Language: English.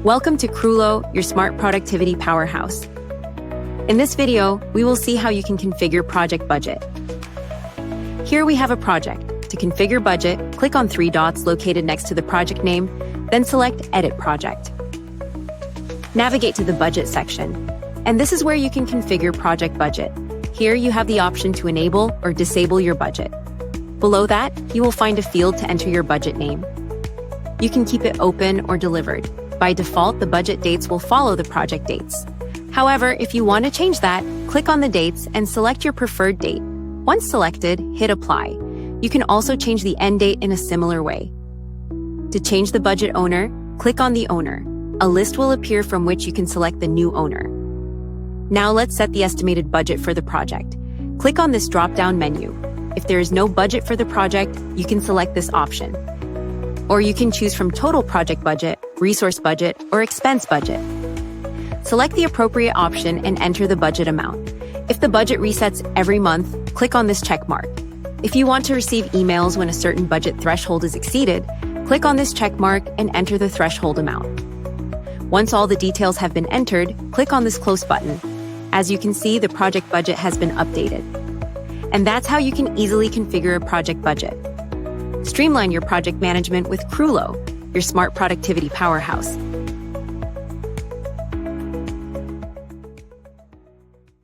Welcome to Kroolo, your Smart Productivity Powerhouse. In this video, we will see how you can configure project budget. Here we have a project. To configure budget, click on three dots located next to the project name, then select Edit Project. Navigate to the Budget section, and this is where you can configure project budget. Here you have the option to enable or disable your budget. Below that, you will find a field to enter your budget name. You can keep it open or delivered. By default, the budget dates will follow the project dates. However, if you want to change that, click on the dates and select your preferred date. Once selected, hit Apply. You can also change the end date in a similar way. To change the budget owner, click on the owner. A list will appear from which you can select the new owner. Now let's set the estimated budget for the project. Click on this drop-down menu. If there is no budget for the project, you can select this option. Or you can choose from total project budget, resource budget, or expense budget. Select the appropriate option and enter the budget amount. If the budget resets every month, click on this check mark. If you want to receive emails when a certain budget threshold is exceeded, click on this check mark and enter the threshold amount. Once all the details have been entered, click on this close button. As you can see, the project budget has been updated. And that's how you can easily configure a project budget. Streamline your project management with Kroolo, your smart productivity powerhouse.